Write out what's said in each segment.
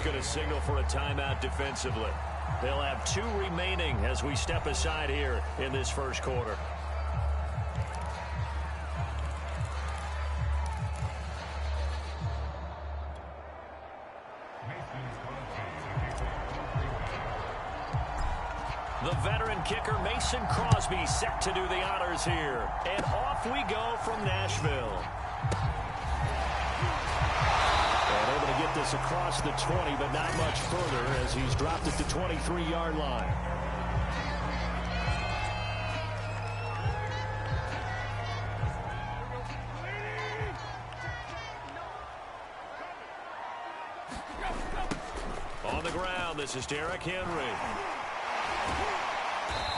is going to signal for a timeout defensively. They'll have 2 remaining as we step aside here in this first quarter. The veteran kicker, Mason Crosby, set to do the honors here. And off we go from Nashville. And able to get this across the 20, but not much further as he's dropped it to 23-yard line. On the ground, this is Derrick Henry.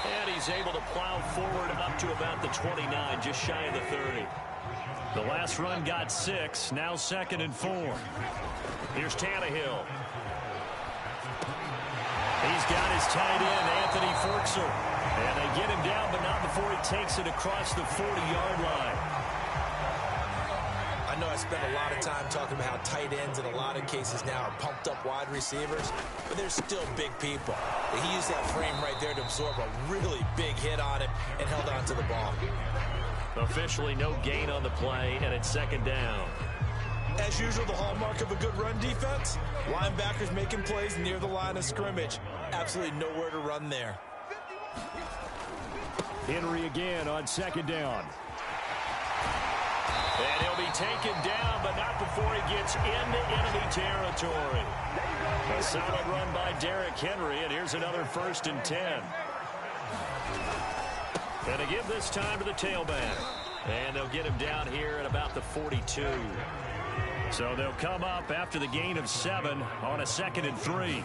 And he's able to plow forward up to about the 29, just shy of the 30. The last run got 6, now 2nd and 4. Here's Tannehill. He's got his tight end, Anthony Forkser. And they get him down, but not before he takes it across the 40-yard line. I know I spent a lot of time talking about how tight ends in a lot of cases now are pumped up wide receivers, but they're still big people. He used that frame right there to absorb a really big hit on him and held on to the ball. Officially no gain on the play, and it's 2nd down. As usual, the hallmark of a good run defense, linebackers making plays near the line of scrimmage. Absolutely nowhere to run there. Henry again on 2nd down. And he'll be taken down, but not before he gets into enemy territory. A solid run by Derrick Henry, and here's another 1st and 10. And to give this time to the tailback. And they'll get him down here at about the 42. So they'll come up after the gain of 7 on a 2nd and 3.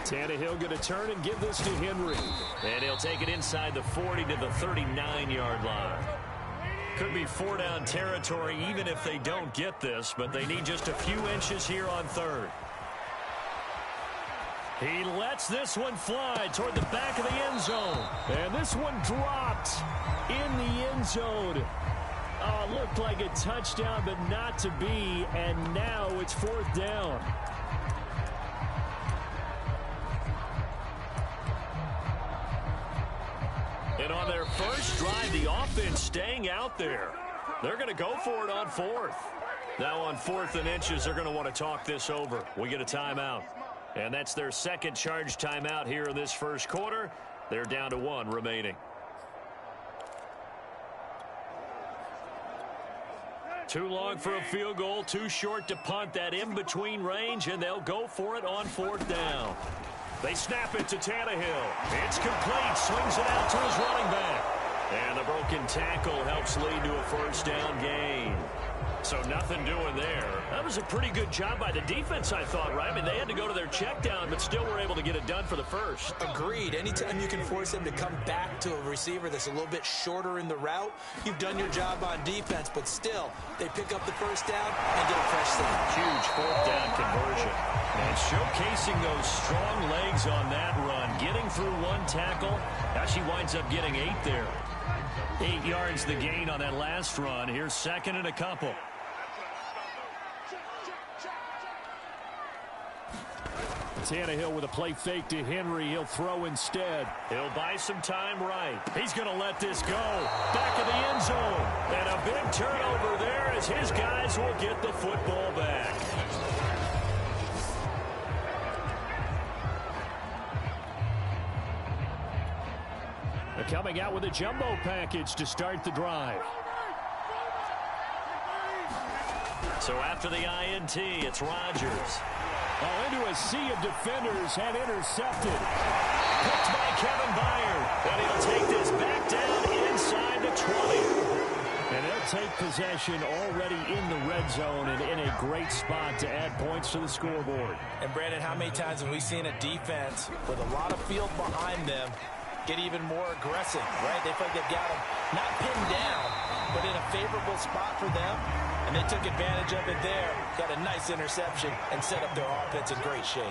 Tannehill going to turn and give this to Henry. And he'll take it inside the 40 to the 39-yard line. Could be 4-down territory even if they don't get this, but they need just a few inches here on 3rd. He lets this one fly toward the back of the end zone. And this one dropped in the end zone. Oh, it looked like a touchdown, but not to be. And now it's 4th down. And on their first drive, the offense staying out there. They're going to go for it on 4th. Now on 4th and inches, they're going to want to talk this over. We get a timeout. And that's their 2nd charge timeout here in this first quarter. They're down to 1 remaining. Too long for a field goal, too short to punt that in-between range, and they'll go for it on 4th down. They snap it to Tannehill. It's complete. Swings it out to his running back. And the broken tackle helps lead to a 1st down gain. So nothing doing there. That was a pretty good job by the defense, I thought, right? I mean, they had to go to their check down, but still were able to get it done for the 1st. Agreed. Anytime you can force them to come back to a receiver that's a little bit shorter in the route, you've done your job on defense, but still, they pick up the 1st down and get a fresh start. Huge 4th down conversion. And showcasing those strong legs on that run, getting through 1 tackle. Now she winds up getting 8 there. 8 yards the gain on that last run. Here's 2nd and a couple. Tannehill with a play fake to Henry. He'll throw instead. He'll buy some time right. He's going to let this go. Back of the end zone. And a big turnover there as his guys will get the football back. They're coming out with a jumbo package to start the drive. So after the INT, it's Rodgers. Oh, into a sea of defenders and intercepted. Picked by Kevin Byard. And he'll take this back down inside the 20. And they'll take possession already in the red zone and in a great spot to add points to the scoreboard. And, Brandon, how many times have we seen a defense with a lot of field behind them get even more aggressive, right? They feel like they've got them not pinned down, but in a favorable spot for them. And they took advantage of it there. Got a nice interception and set up their offense in great shape.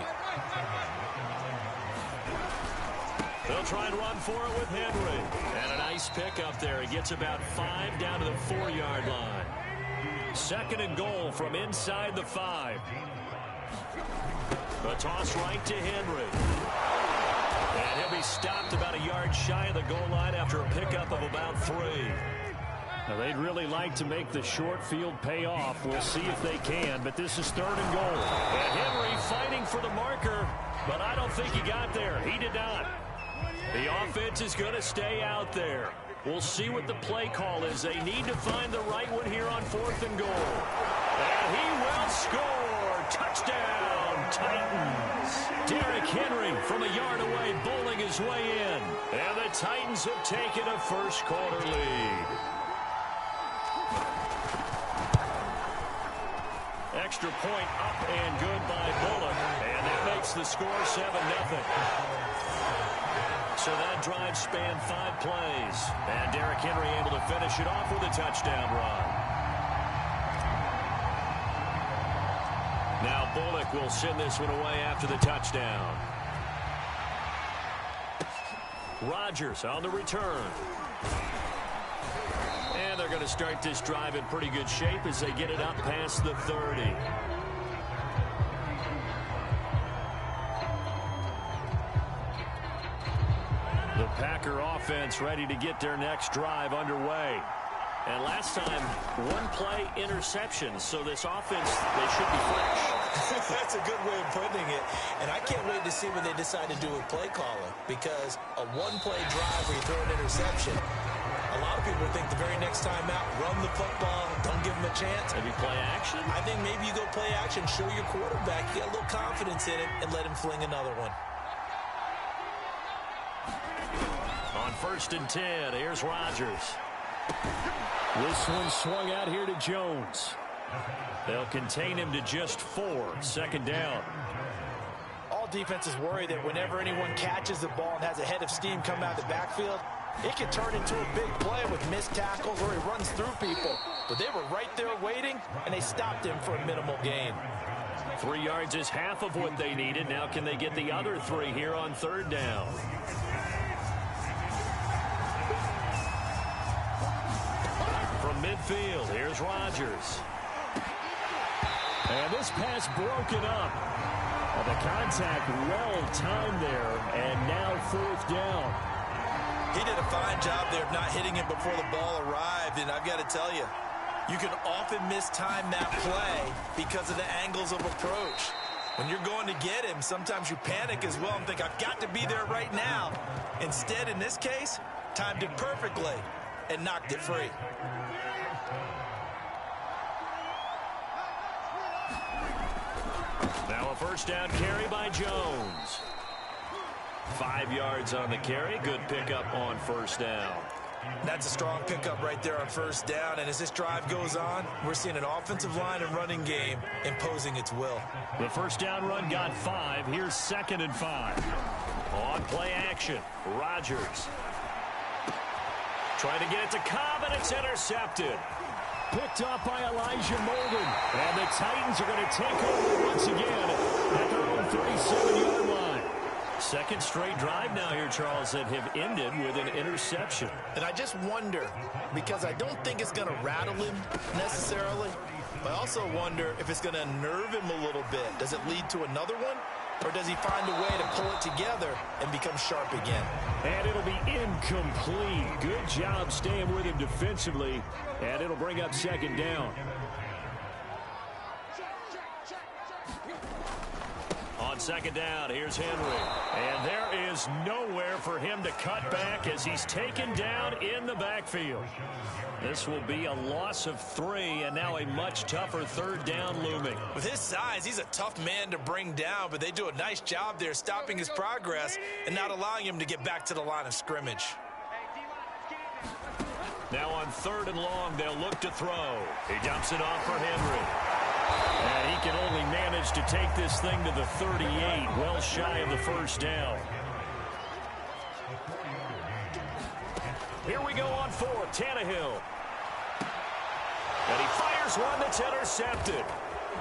They'll try and run for it with Henry. And a nice pickup there. He gets about 5 down to the 4-yard line. 2nd and goal from inside the 5. A toss right to Henry. And he'll be stopped about a yard shy of the goal line after a pickup of about 3. Now, they'd really like to make the short field pay off. We'll see if they can, but this is 3rd and goal. And Henry fighting for the marker, but I don't think he got there. He did not. The offense is going to stay out there. We'll see what the play call is. They need to find the right one here on 4th and goal. And he will score. Touchdown, Titans. Derrick Henry from a yard away, bowling his way in. And the Titans have taken a first-quarter lead. Extra point up and good by Bullock. And that makes the score 7-0. So that drive spanned 5 plays. And Derrick Henry able to finish it off with a touchdown run. Now Bullock will send this one away after the touchdown. Rodgers on the return. And they're going to start this drive in pretty good shape as they get it up past the 30. The Packer offense ready to get their next drive underway. And last time, 1-play interception. So this offense, they should be fresh. That's a good way of putting it. And I can't wait to see what they decide to do with play calling. Because a 1-play drive where you throw an interception, a lot of people think the very next time out, run the football, don't give them a chance. Maybe play action? I think maybe you go play action, show your quarterback, you get a little confidence in him, and let him fling another one. On 1st and 10, here's Rodgers. This one swung out here to Jones. They'll contain him to just 4. 2nd down. All defenses worry that whenever anyone catches the ball and has a head of steam come out of the backfield, it can turn into a big play with missed tackles or he runs through people. But they were right there waiting, and they stopped him for a minimal gain. 3 yards is half of what they needed. Now can they get the other 3 here on 3rd down? From midfield, here's Rodgers. And this pass broken up. The contact well timed there, and now 4th down. He did a fine job there of not hitting him before the ball arrived, and I've got to tell you, you can often mistime that play because of the angles of approach. When you're going to get him, sometimes you panic as well and think, I've got to be there right now. Instead, in this case, timed it perfectly and knocked it free. Now a 1st down carry by Jones. 5 yards on the carry. Good pickup on 1st down. That's a strong pickup right there on 1st down. And as this drive goes on, we're seeing an offensive line and running game imposing its will. The 1st down run got 5. Here's 2nd and 5. On play action, Rodgers. Trying to get it to Cobb, and it's intercepted. Picked up by Elijah Molden. And the Titans are going to take over once again at their own 37-yard line. 2nd straight drive now here, Charles, that have ended with an interception. And I just wonder, because I don't think it's going to rattle him necessarily, but I also wonder if it's going to unnerve him a little bit. Does it lead to another one? Or does he find a way to pull it together and become sharp again? And it'll be incomplete. Good job staying with him defensively. And it'll bring up 2nd down. On 2nd down, here's Henry. And there is nowhere for him to cut back as he's taken down in the backfield. This will be a loss of 3, and now a much tougher 3rd down looming. With his size, he's a tough man to bring down, but they do a nice job there stopping his progress and not allowing him to get back to the line of scrimmage. Now on 3rd and long, they'll look to throw. He dumps it off for Henry. And he can only manage to take this thing to the 38, well shy of the 1st down. Here we go on 4th, Tannehill. And he fires one that's intercepted.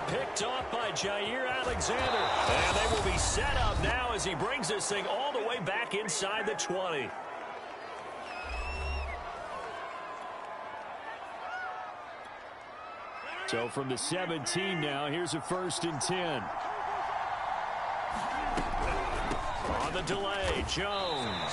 Picked off by Jair Alexander. And they will be set up now as he brings this thing all the way back inside the 20. So from the 17 now, here's a 1st and 10. On the delay, Jones.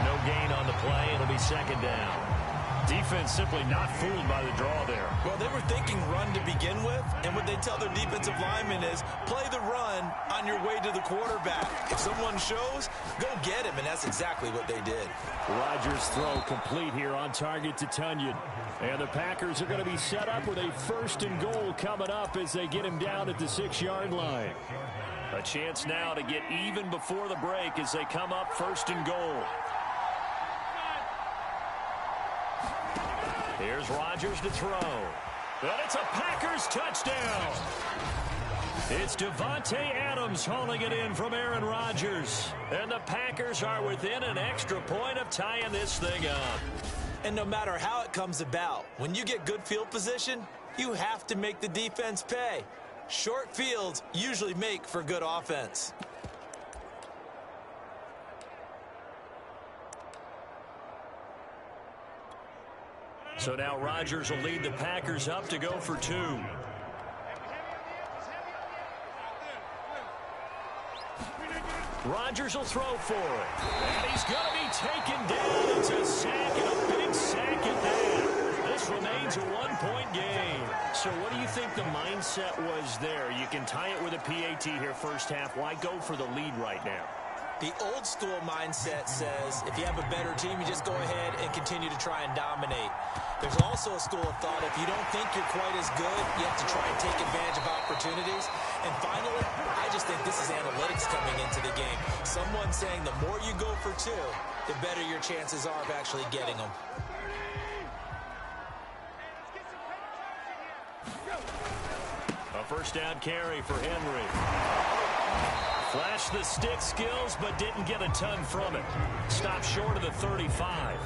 No gain on the play. It'll be second down. Defense simply not fooled by the draw there. Well, they were thinking run to begin with, and what they tell their defensive linemen is play the run on your way to the quarterback. If someone shows, go get him, and that's exactly what they did. Rodgers' throw complete here on target to Tunyon. And the Packers are going to be set up with a 1st and goal coming up as they get him down at the 6-yard line. A chance now to get even before the break as they come up 1st and goal. Here's Rodgers to throw. And it's a Packers touchdown. It's Devontae Adams hauling it in from Aaron Rodgers. And the Packers are within an extra point of tying this thing up. And no matter how it comes about, when you get good field position, you have to make the defense pay. Short fields usually make for good offense. So now Rodgers will lead the Packers up to go for 2. Rodgers will throw for it. And he's going to be taken down. It's a sack, and a big sack at that. This remains a 1-point game. So what do you think the mindset was there? You can tie it with a PAT here first half. Why go for the lead right now? The old school mindset says if you have a better team, you just go ahead and continue to try and dominate. There's also a school of thought if you don't think you're quite as good, you have to try and take advantage of opportunities. And finally, I just think this is analytics coming into the game. Someone saying the more you go for 2, the better your chances are of actually getting them. A first down carry for Henry. Flashed the stick skills, but didn't get a ton from it. Stopped short of the 35.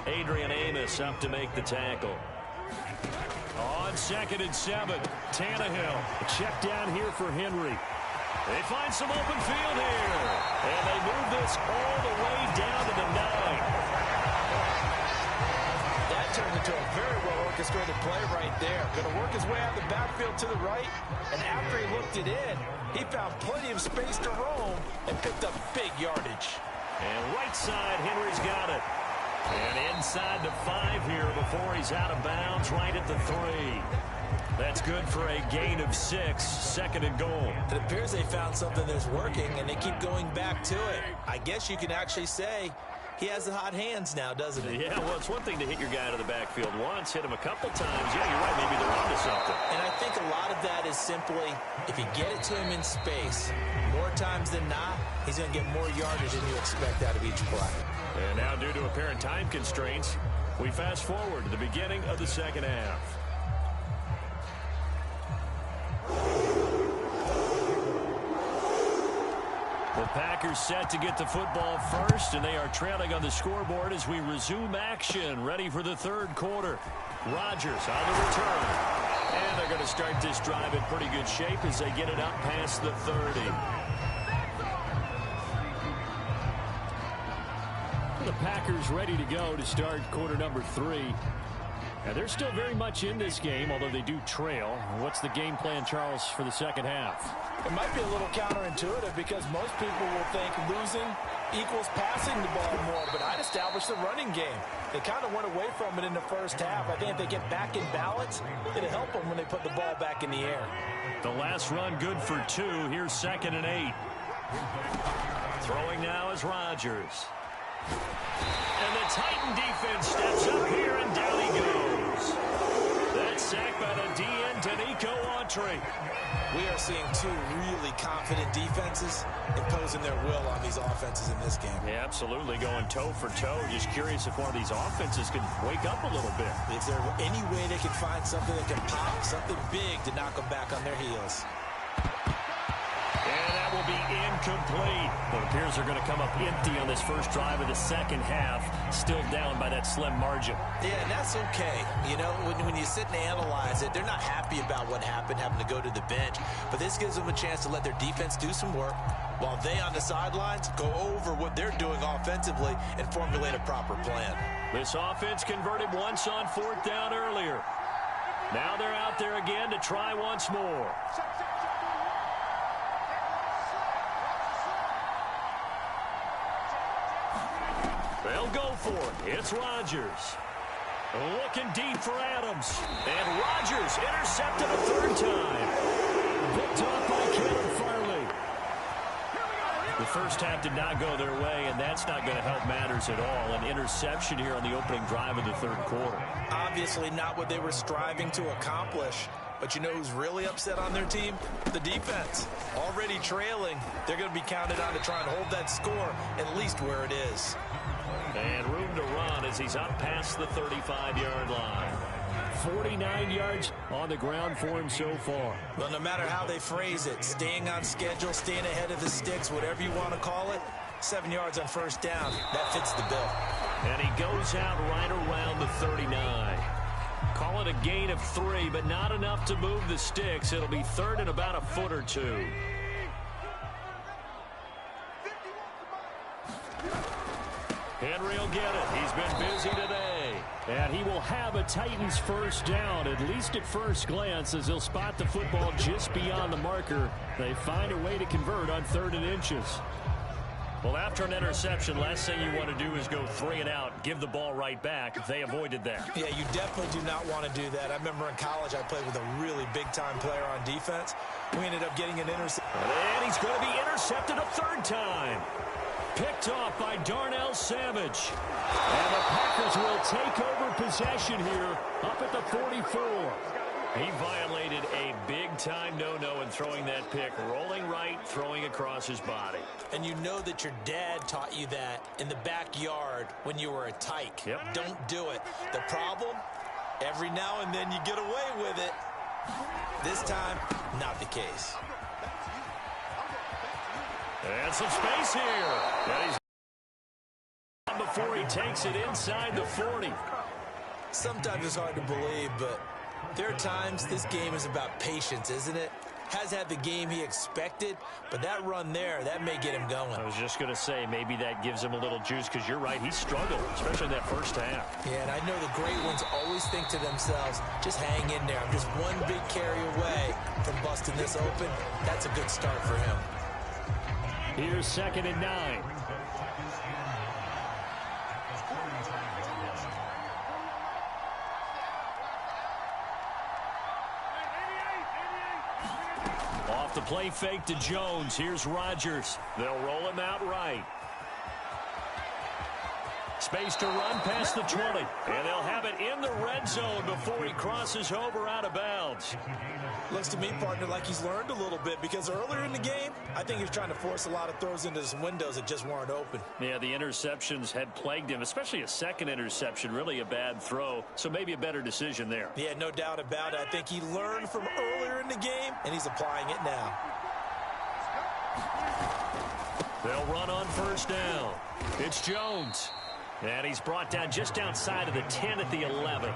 Adrian Amos up to make the tackle. On 2nd and 7, Tannehill. A check down here for Henry. They find some open field here. And they move this all the way down to the 9. That turned into a very well-orchestrated play right there. Going to work his way out of the backfield to the right. And after he looked it in, he found plenty of space to roam and picked up big yardage. And right side, Henry's got it. And inside the 5 here before he's out of bounds, right at the 3. That's good for a gain of 6, 2nd and goal. It appears they found something that's working, and they keep going back to it. I guess you can actually say he has the hot hands now, doesn't he? Yeah, well, it's one thing to hit your guy out of the backfield once, hit him a couple times. Yeah, you're right, maybe they're onto something. And I think a lot of that is simply, if you get it to him in space, more times than not, he's going to get more yardage than you expect out of each play. And now, due to apparent time constraints, we fast forward to the beginning of the 2nd half. The Packers set to get the football first, and they are trailing on the scoreboard as we resume action, ready for the 3rd quarter. Rodgers on the return. And they're going to start this drive in pretty good shape as they get it up past the 30. The Packers ready to go to start quarter number 3. Now, they're still very much in this game, although they do trail. What's the game plan, Charles, for the 2nd half? It might be a little counterintuitive because most people will think losing equals passing the ball more, but I'd establish the running game. They kind of went away from it in the first half. I think if they get back in balance, it'll help them when they put the ball back in the air. The last run good for 2. Here's 2nd and 8. Throwing now is Rodgers. And the Titan defense steps up here, and down he goes. That's sacked by the DN, Danico Autry. We are seeing 2 really confident defenses imposing their will on these offenses in this game. Yeah, absolutely, going toe for toe. Just curious if one of these offenses can wake up a little bit. Is there any way they can find something that can pop, something big to knock them back on their heels? And that will be incomplete. It appears they're going to come up empty on this first drive of the 2nd half, still down by that slim margin. Yeah, and that's okay. You know, when you sit and analyze it, they're not happy about what happened, having to go to the bench. But this gives them a chance to let their defense do some work while they on the sidelines go over what they're doing offensively and formulate a proper plan. This offense converted once on 4th down earlier. Now they're out there again to try once more. They'll go for it. It's Rodgers. Looking deep for Adams. And Rodgers intercepted a third time. Picked off by Caleb Farley. The first half did not go their way, and that's not going to help matters at all. An interception here on the opening drive of the third quarter. Obviously not what they were striving to accomplish. But you know who's really upset on their team? The defense. Already trailing, they're going to be counted on to try and hold that score at least where it is. And room to run as he's up past the 35-yard line. 49 yards on the ground for him so far. Well, no matter how they phrase it, staying on schedule, staying ahead of the sticks, whatever you want to call it, 7 yards on first down, that fits the bill. And he goes out right around the 39. Call it a gain of 3, but not enough to move the sticks. It'll be third and about a foot or two. Henry will get it. He's been busy today. And he will have a Titans first down, at least at first glance, as he'll spot the football just beyond the marker. They find a way to convert on 3rd and inches. Well, after an interception, last thing you want to do is go 3 and out, give the ball right back. They avoided that. Yeah, you definitely do not want to do that. I remember in college I played with a really big-time player on defense. We ended up getting an interception. And he's going to be intercepted a 3rd time. Picked off by Darnell Savage. And the Packers will take over possession here up at the 44. He violated a big-time no-no in throwing that pick. Rolling right, throwing across his body. And you know that your dad taught you that in the backyard when you were a tyke. Yep. Don't do it. The problem, every now and then you get away with it. This time, not the case. And some space here. And he's before he takes it inside the 40. Sometimes it's hard to believe, but there are times this game is about patience, isn't it? Has had the game he expected, but that run there, that may get him going. I was just going to say, maybe that gives him a little juice, because you're right, he struggled, especially in that first half. Yeah, and I know the great ones always think to themselves, just hang in there. I'm just one big carry away from busting this open. That's a good start for him. Here's 2nd and 9. Off the play fake to Jones. Here's Rodgers. They'll roll him out right. Space to run past the 20. And they'll have it in the red zone before he crosses over out of bounds. Looks to me, partner, like he's learned a little bit, because earlier in the game, I think he was trying to force a lot of throws into some windows that just weren't open. Yeah, the interceptions had plagued him, especially a second interception, really a bad throw, so maybe a better decision there. Yeah, no doubt about it. I think he learned from earlier in the game, and he's applying it now. They'll run on first down. It's Jones. And he's brought down just outside of the 10 at the 11.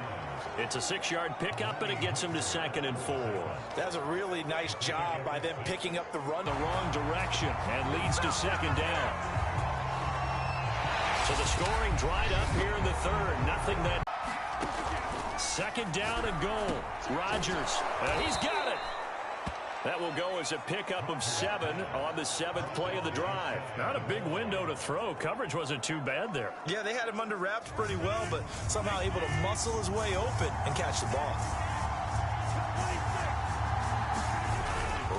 It's a 6-yard pickup, and it gets him to 2nd and 4. That's a really nice job by them picking up the run. The wrong direction and leads to 2nd down. So the scoring dried up here in the 3rd. Nothing that. 2nd down and goal. Rodgers. He's got it. That will go as a pickup of 7 on the 7th play of the drive. Not a big window to throw. Coverage wasn't too bad there. Yeah, they had him under wraps pretty well, but somehow able to muscle his way open and catch the ball.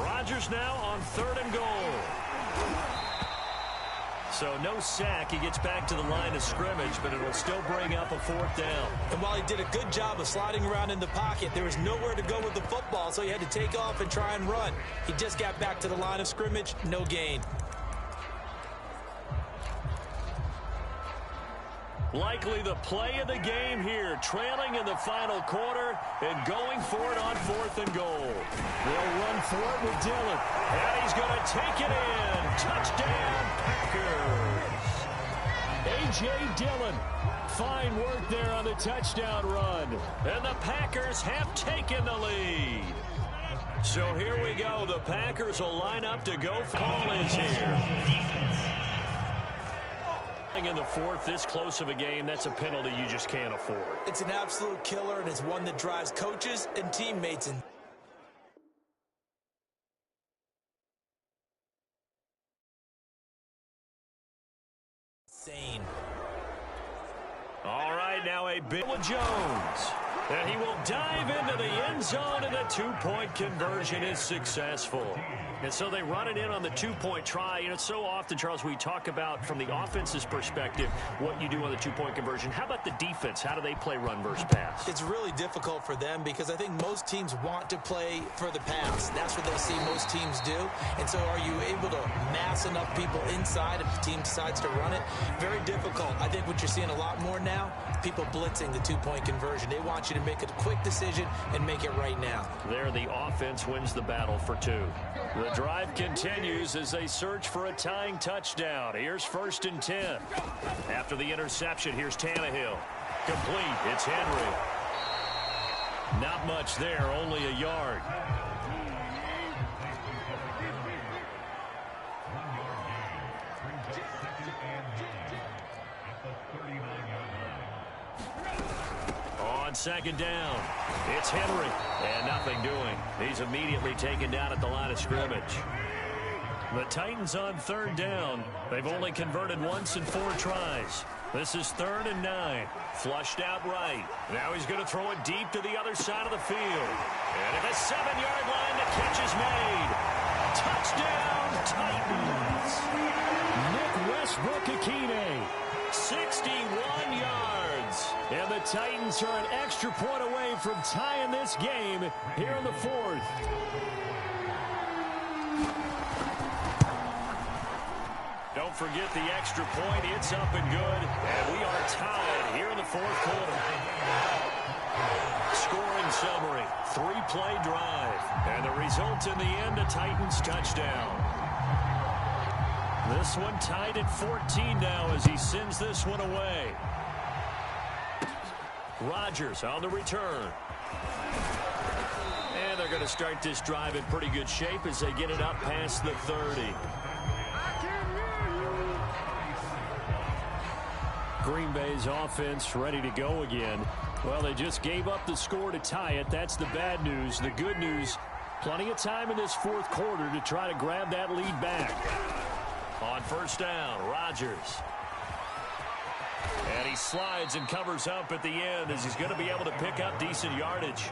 Rodgers now on 3rd and goal. So no sack. He gets back to the line of scrimmage, but it'll still bring up a 4th down. And while he did a good job of sliding around in the pocket, there was nowhere to go with the football, so he had to take off and try and run. He just got back to the line of scrimmage, no gain. Likely the play of the game here, trailing in the final quarter and going for it on 4th and goal. They'll run for it with Dillon. And he's going to take it in. Touchdown, Packers. A.J. Dillon. Fine work there on the touchdown run. And the Packers have taken the lead. So here we go. The Packers will line up to go. Call is here. In the 4th, this close of a game, that's a penalty you just can't afford. It's an absolute killer, and it's one that drives coaches and teammates insane. right now a bit with Jones. And he will dive into the end zone, and the two-point conversion is successful. And so they run it in on the two-point try. You know, so often, Charles, we talk about from the offense's perspective what you do on the two-point conversion. How about the defense? How do they play run versus pass? It's really difficult for them because I think most teams want to play for the pass. That's what they see most teams do. And so are you able to mass enough people inside if the team decides to run it? Very difficult. I think what you're seeing a lot more now, people blitzing the two-point conversion. They want you to make a quick decision and make it right now. There, the offense wins the battle for two. The drive continues as they search for a tying touchdown. Here's 1st and 10. After the interception, here's Tannehill. Complete. It's Henry. Not much there, only a yard. On 2nd down, it's Henry, and nothing doing. He's immediately taken down at the line of scrimmage. The Titans on 3rd down. They've only converted once in 4 tries. This is 3rd and 9. Flushed out right. Now he's going to throw it deep to the other side of the field. And at the 7-yard line, the catch is made. Touchdown, Titans. Nick Westbrook-Ikhine. 61 yards. And the Titans are an extra point away from tying this game here in the 4th. Don't forget the extra point. It's up and good. And we are tied here in the 4th quarter. Scoring summary. 3-play drive. And the result in the end, a Titans touchdown. This one tied at 14 now as he sends this one away. Rodgers on the return. And they're going to start this drive in pretty good shape as they get it up past the 30. Green Bay's offense ready to go again. Well, they just gave up the score to tie it. That's the bad news. The good news, plenty of time in this 4th quarter to try to grab that lead back. On 1st down, Rodgers. And he slides and covers up at the end as he's going to be able to pick up decent yardage.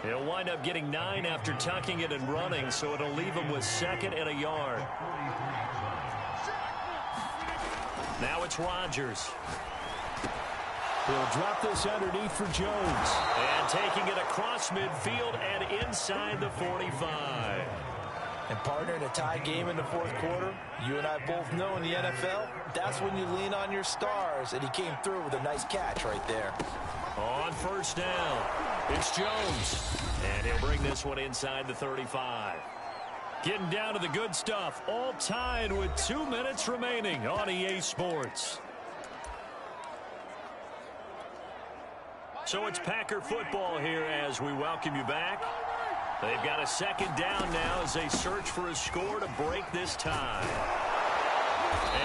He'll wind up getting 9 after tucking it and running, so it'll leave him with 2nd and a yard. Now it's Rodgers. He'll drop this underneath for Jones. And taking it across midfield and inside the 45. And partner, in a tie game in the 4th quarter, you and I both know in the NFL, that's when you lean on your stars. And he came through with a nice catch right there. On 1st down, it's Jones. And he'll bring this one inside the 35. Getting down to the good stuff. All tied with 2 minutes remaining on EA Sports. So it's Packer football here as we welcome you back. They've got a 2nd down now as they search for a score to break this tie.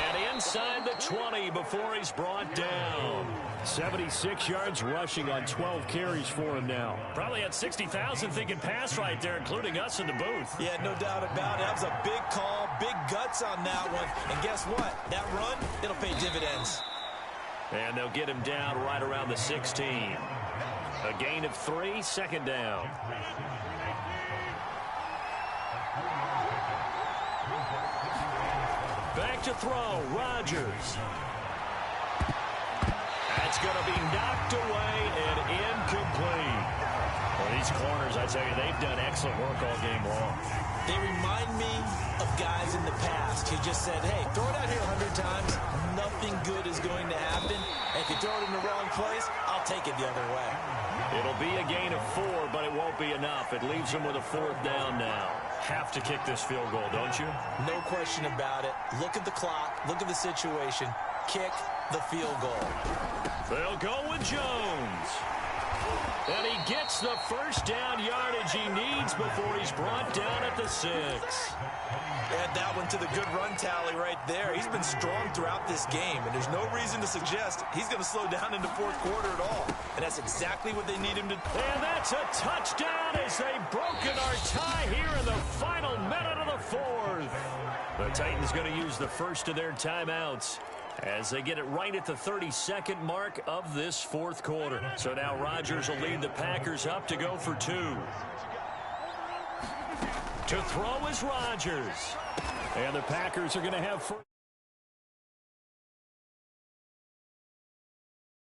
And inside the 20 before he's brought down. 76 yards rushing on 12 carries for him now. Probably had 60,000 thinking pass right there, including us in the booth. Yeah, no doubt about it. That was a big call, big guts on that one. And guess what? That run, it'll pay dividends. And they'll get him down right around the 16. A gain of 3, 2nd down. Back to throw, Rodgers. That's going to be knocked away and incomplete. Well, these corners, I tell you, they've done excellent work all game long. They remind me of guys in the past who just said, hey, throw it out here 100 times. Nothing good is going to happen. And if you throw it in the wrong place, I'll take it the other way. It'll be a gain of 4, but it won't be enough. It leaves them with a 4th down now. Have to kick this field goal, don't you? No question about it. Look at the clock. Look at the situation. Kick the field goal. They'll go with Jones. And he gets the 1st down yardage he needs before he's brought down at the 6. Add that one to the good run tally right there. He's been strong throughout this game, and there's no reason to suggest he's going to slow down in the 4th quarter at all. And that's exactly what they need him to do. And that's a touchdown as they've broken our tie here in the final minute of the 4th. The Titans going to use the first of their timeouts. as they get it right at the 32nd mark of this fourth quarter. So now Rodgers will lead the Packers up to go for 2. To throw is Rodgers. And the Packers are going to have